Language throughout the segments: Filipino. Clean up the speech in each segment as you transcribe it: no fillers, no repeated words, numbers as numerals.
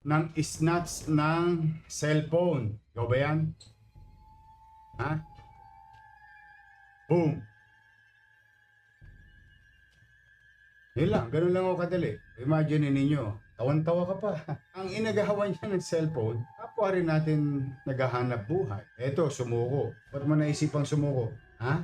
ng snatch ng cellphone. Ikaw ba yan? Ha? Boom! Yun lang, ganun lang ako kadali. Imagine ninyo, tawan-tawa ka pa. Ang inagawan niya ng cellphone, kapwa rin natin naghahanap buhay. Eto, sumuko. Ba't mo naisipang sumuko? Ha?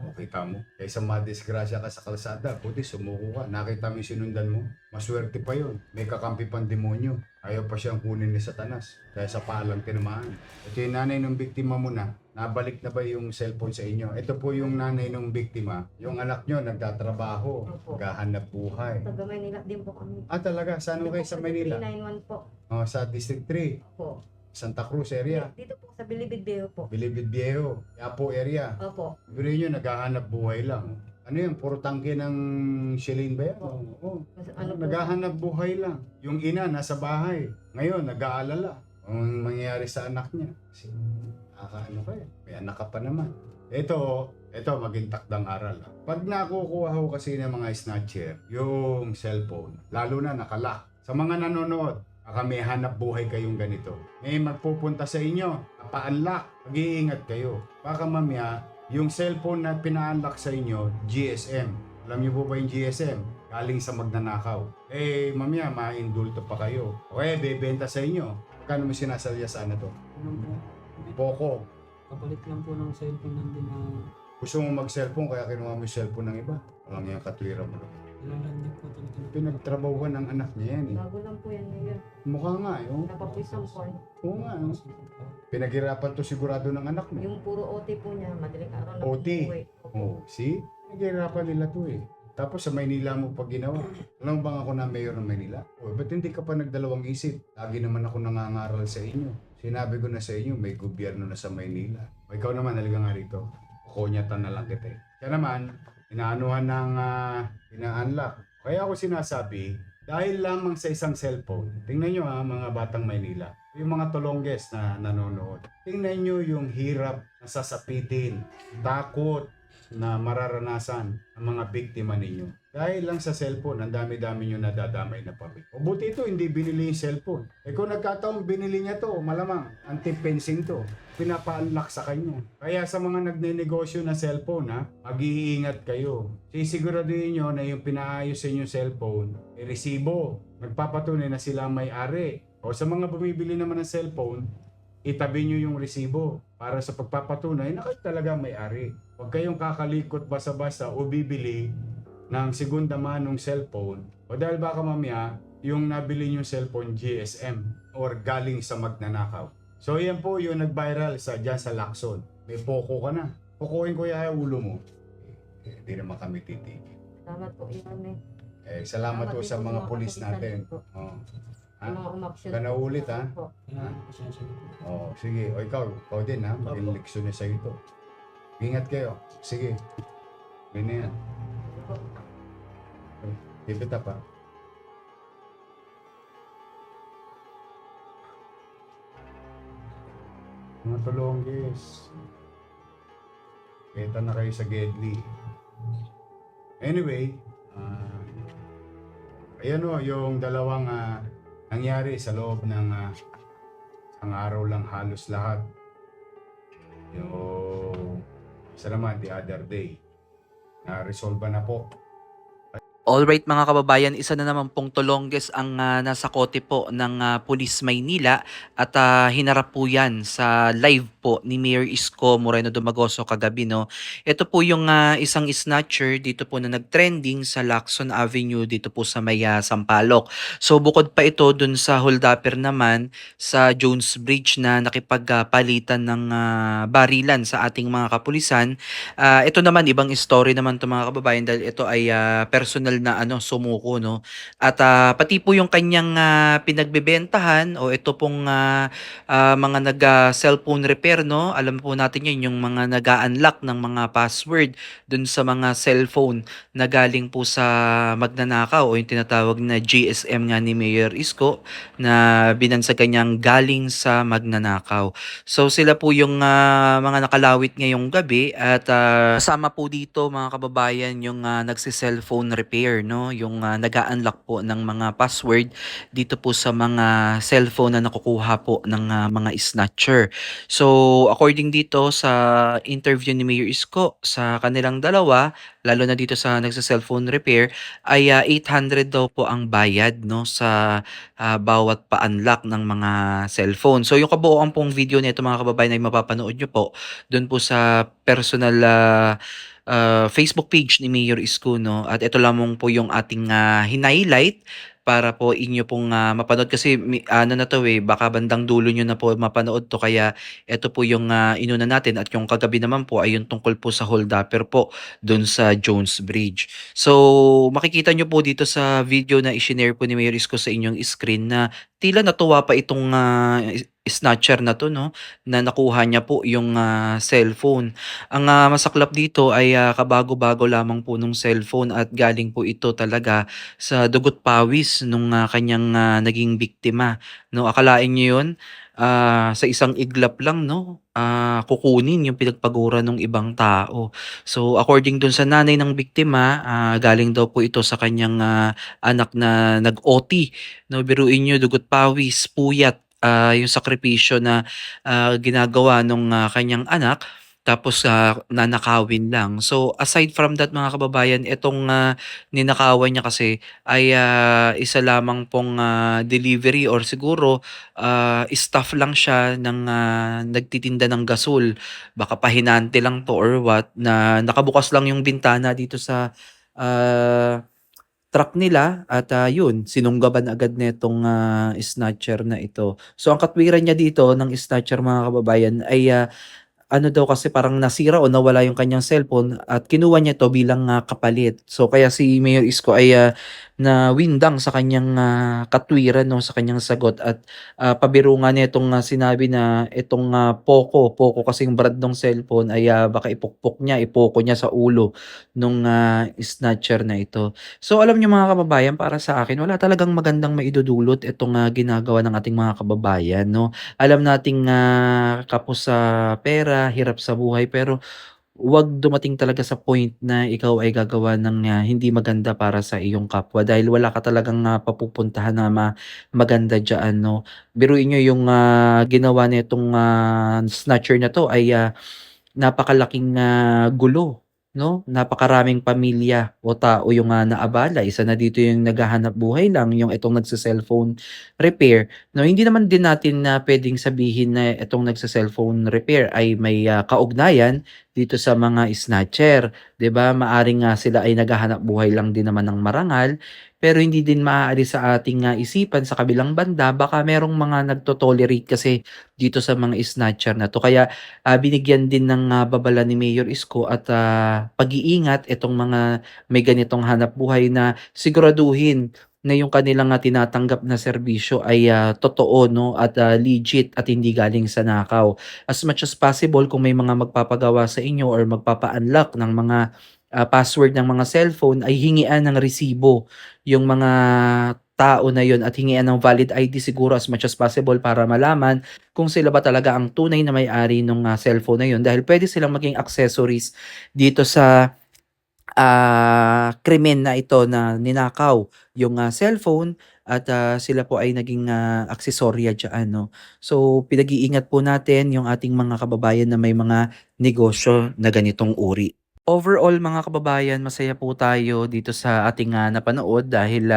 O, kita mo. Kaysa madisgrasya ka sa kalsada, buti sumuko ka. Nakita mo yung sinundan mo. Maswerte pa yun. May kakampi pang demonyo. Ayaw pa siyang kunin ni Satanas. Kaya sa palang tinamaan. Ito yung nanay ng biktima mo na. Nabalik na ba yung cellphone sa inyo? Ito po yung nanay ng biktima. Yung anak nyo nagtatrabaho. Opo. Naghahanap buhay. Taga Maynila din po kami. Ah, talaga? Saan mo kayo sa Manila? 391 po. Oh, sa District 3. Opo. Santa Cruz area. Dito po sa Bilibid Viejo po. Bilibid Viejo. Yapo area. Opo. Pero nyo, naghahanap buhay lang. Ano yun? Puro tangke ng shilling ba yan? Oo. Ano po? Naghahanap buhay lang. Yung ina, nasa bahay. Ngayon, nag-aalala. Ang mangyayari sa anak niya. Kasi, ano ka eh. May anak ka pa naman. Ito, maging takdang aral. Pag nakukuha ko kasi ng mga snatcher, yung cellphone, lalo na nakalock. Sa mga nanonood, baka may hanap buhay kayong ganito. May magpupunta sa inyo, pa-unlock. Mag-iingat kayo. Baka mamaya, yung cellphone na pina-unlock sa inyo, GSM. Alam niyo po ba yung GSM? Galing sa magnanakaw. Eh, mamaya, ma-indulto pa kayo. Okay, bebenta sa inyo. Kano mo sinasalya sa ano to? Poco. Kapalit lang po ng cellphone nandun na Gusto mo mag-cellphone kaya kinuha mo yung cellphone ng iba. Walang yung katwira mo. nilalandig po talaga. Pinagtrabahuhan ng anak niya yan eh. Bago lang po yan ngayon. Mukha nga eh. Oh. Napapuisang porn. Oo nga. Oh. Pinaghirapan to sigurado ng anak mo. Yung puro OT po niya, madaling araw na OT? umuwi. Opo. Oh, see? Pinaghirapan nila to eh. Tapos sa Maynila mo pa ginawa. Alam mo bang ako na mayor ng Maynila? O, ba't hindi ka pa nagdalawang isip? Lagi naman ako nangangaral sa inyo. Sinabi ko na sa inyo, may gobyerno na sa Maynila. O ikaw naman, haliga nga rito. Kukunyatan na lang kita eh. Kaya naman, inaanuhan ng ina-unlock. Kaya ako sinasabi, dahil lamang sa isang cellphone, tingnan nyo ha mga batang Maynila, yung mga tulongges na nanonood, tingnan nyo yung hirap na sasapitin, takot na mararanasan ang mga biktima ninyo. Dahil lang sa cellphone, ang dami-dami nyo nadadamay na pamilya. O buti ito, hindi binili yung cellphone. Eh kung nagkataong binili niya to, malamang, anti-fencing to. Pinapa-unlock sa kanya. Kaya sa mga nagnenegosyo na cellphone, ha, mag-iingat kayo. Sisiguraduhin nyo na yung pinaayos sa inyong cellphone, resibo. Nagpapatunay na sila ang may-ari. O sa mga bumibili naman ng cellphone, itabi nyo yung resibo para sa pagpapatunay na kayo talaga may-ari. Huwag kayong kakalikot basa-basa o bibili ng segunda manong cellphone o dahil baka mamaya yung nabili nyo cellphone GSM or galing sa magnanakaw. So yan po yung nag-viral dyan sa Lacson. May Poco ka na. Pocoin ko yung ulo mo. Hindi naman kami titigil. Salamat po yan eh. Salamat po din sa mga pulis kapulisan natin. po. Oh. Ha? Yung mga umaksyon. Ka na ulit ha? Po. Kaya pasensya na po. Oh, sige. O ikaw din ha. Maging leksyon na sa ito. Ingat kayo. Sige. Ganyan. Po. Keep it up ha. Mga tulonggis. Kita na kayo sa Gedli. Anyway, ayan o, yung dalawang nangyari sa loob ng ang araw lang halos lahat. Yung isa naman, the other day, na-resolve na po. Alright mga kababayan, isa na naman pong tulongges ang nasa kote po ng Police Maynila at hinarap po yan sa live po ni Mayor Isko Moreno Dumagoso kagabi. No? Ito po yung isang snatcher dito po na nagtrending sa Lacson Avenue dito po sa may Sampaloc. So bukod pa ito dun sa holdupper naman sa Jones Bridge na nakipagpalitan ng barilan sa ating mga kapulisan. Ito naman ibang story naman to mga kababayan dahil ito ay personal na sumuko no. At pati po yung kanyang pinagbebentahan o ito pong mga nag-cellphone repair no. Alam po natin yun yung mga nag-unlock ng mga password dun sa mga cellphone na galing po sa magnanakaw o yung tinatawag na GSM nga ni Mayor Isko na binansa kanyang galing sa magnanakaw. So sila po yung mga nakalawit ngayong gabi at kasama po dito mga kababayan yung nagsi-cellphone repair. repair, no, yung nag-a-unlock po ng mga password dito po sa mga cellphone na nakukuha po ng mga snatcher. So, according dito sa interview ni Mayor Isko sa kanilang dalawa, lalo na dito sa nagsa-cellphone repair, ay 800 daw po ang bayad, no, sa bawat pa-unlock ng mga cellphone. So, yung kabuuan pong video nito mga kababayan ay mapapanood nyo po doon po sa personal Facebook page ni Mayor Isko, no? At ito lamang po yung ating hinighlight para po inyo pong mapanood kasi ano na to baka bandang dulo nyo na po mapanood to kaya ito po yung inuna natin at yung kagabi naman po ay yung tungkol po sa hold-upper po dun sa Jones Bridge. So makikita nyo po dito sa video na i-share po ni Mayor Isko sa inyong screen na tila natuwa pa itong snatcher na to, no, na nakuha niya po yung cellphone. Ang masaklap dito ay kabago-bago lamang po nung cellphone at galing po ito talaga sa dugot pawis nung kanyang naging biktima, no. Akalain niyo 'yun, sa isang iglap lang, no, kukunin yung pinagpagura ng ibang tao. So according dun sa nanay ng biktima, galing daw po ito sa kanyang anak na nag-OT, no. Biruin niyo dugot pawis, puyat, yung sakripisyo na ginagawa nung kanyang anak tapos nanakawin lang. So aside from that mga kababayan, itong ninakawan niya kasi ay isa lamang pong delivery or siguro staff lang siya ng nagtitinda ng gasol. Baka pahinante lang to or what na nakabukas lang yung bintana dito sa ah, truck nila at yun sinunggaban agad nitong snatcher na ito. So ang katwiran niya dito ng snatcher mga kababayan ay ano daw kasi parang nasira o nawala yung kanyang cellphone at kinuha niya 'to bilang kapalit. So kaya si Mayor Isko ay nawindang sa kanyang katwiran 'no, sa kanyang sagot at pabiro nga nitong sinabi na itong Poco kasi yung brand ng cellphone ay baka ipukpok niya, ipoko niya sa ulo nung snatcher na ito. So alam niyo mga kababayan, para sa akin wala talagang magandang maidudulot itong ginagawa ng ating mga kababayan 'no. Alam nating kapos sa pera, hirap sa buhay, pero 'wag dumating talaga sa point na ikaw ay gagawa ng hindi maganda para sa iyong kapwa dahil wala ka talagang papupuntahan na maganda diyan 'no. Biruin niyo yung ginawa nitong snatcher na 'to ay napakalaking gulo 'no, napakaraming pamilya o tao yung naabala. Isa na dito yung naghahanap buhay lang, yung itong nagse-cellphone repair 'no. Hindi naman din natin na puwedeng sabihin na itong nagse-cellphone repair ay may kaugnayan dito sa mga snatcher, 'di ba? Maaaring nga sila ay naghahanap buhay lang din naman ng marangal, pero hindi din maaari sa ating isipan sa kabilang banda baka merong mga nagto-tolerate kasi dito sa mga snatcher na 'to. Kaya binigyan din ng babala ni Mayor Isko at pag-iingat itong mga may ganitong hanap buhay na siguraduhin na yung kanilang tinatanggap na serbisyo ay totoo 'no at legit at hindi galing sa nakaw. As much as possible kung may mga magpapagawa sa inyo or magpapa-unlock ng mga password ng mga cellphone ay hingian ng resibo yung mga tao na yun at hingian ng valid ID siguro as much as possible para malaman kung sila ba talaga ang tunay na may-ari nung cellphone na yun dahil pwede silang maging accessories dito sa krimen na ito na ninakaw yung cellphone at sila po ay naging aksesorya diyan 'no. So pinag-iingat po natin yung ating mga kababayan na may mga negosyo na ganitong uri. Overall mga kababayan, masaya po tayo dito sa ating napanood dahil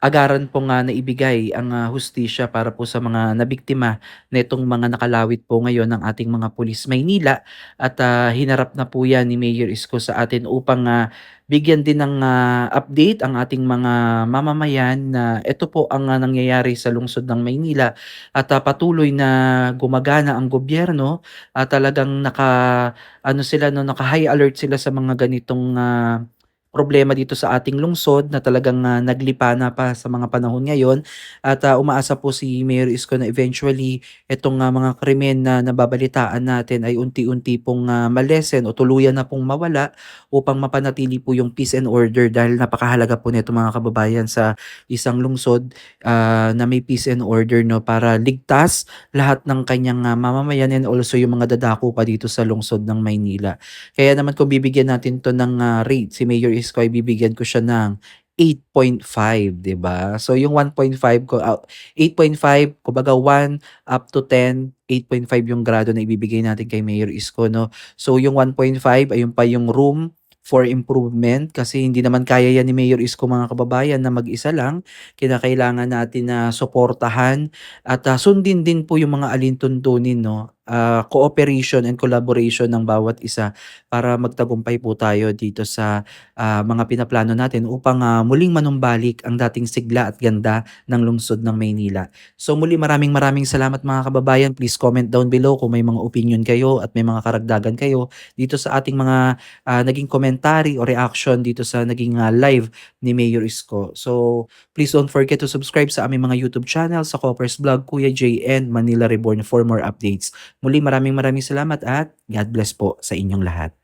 agaran po nga naibigay ang hustisya para po sa mga nabiktima nitong mga nakalawit po ngayon ng ating mga pulis Maynila at hinarap na po yan ni Mayor Isko sa atin upang bigyan din ng update ang ating mga mamamayan na ito po ang nangyayari sa lungsod ng Maynila at patuloy na gumagana ang gobyerno at talagang ano sila 'no, naka-high alert sila sa mga ganitong problema dito sa ating lungsod na talagang naglipa na pa sa mga panahon ngayon at umaasa po si Mayor Isko na eventually itong mga krimen na nababalitaan natin ay unti-unti pong ma-lessen o tuluyan na pong mawala upang mapanatili po yung peace and order dahil napakahalaga po nito mga kababayan sa isang lungsod na may peace and order 'no para ligtas lahat ng kanyang mamamayan and also yung mga dadako pa dito sa lungsod ng Maynila. Kaya naman kung bibigyan natin 'to ng rate si Mayor Isko ay bibigyan ko siya ng 8.5, 'di ba? So yung 1.5 ko 8.5, kumbaga 1 up to 10, 8.5 yung grado na ibibigay natin kay Mayor Isko, no? So yung 1.5 ayun pa yung room for improvement kasi hindi naman kaya yan ni Mayor Isko mga kababayan na mag-isa lang. Kinakailangan natin na suportahan at sundin din po yung mga alintuntunin, no? Cooperation and collaboration ng bawat isa para magtagumpay po tayo dito sa mga pinaplano natin upang muling manumbalik ang dating sigla at ganda ng lungsod ng Maynila. So muli maraming salamat mga kababayan. Please comment down below kung may mga opinion kayo at may mga karagdagan kayo dito sa ating mga naging commentary o reaction dito sa naging live ni Mayor Isko. So please don't forget to subscribe sa aming mga YouTube channel sa Coppers Vlog, Kuya JN, Manila Reborn for more updates. Muli maraming salamat at God bless po sa inyong lahat.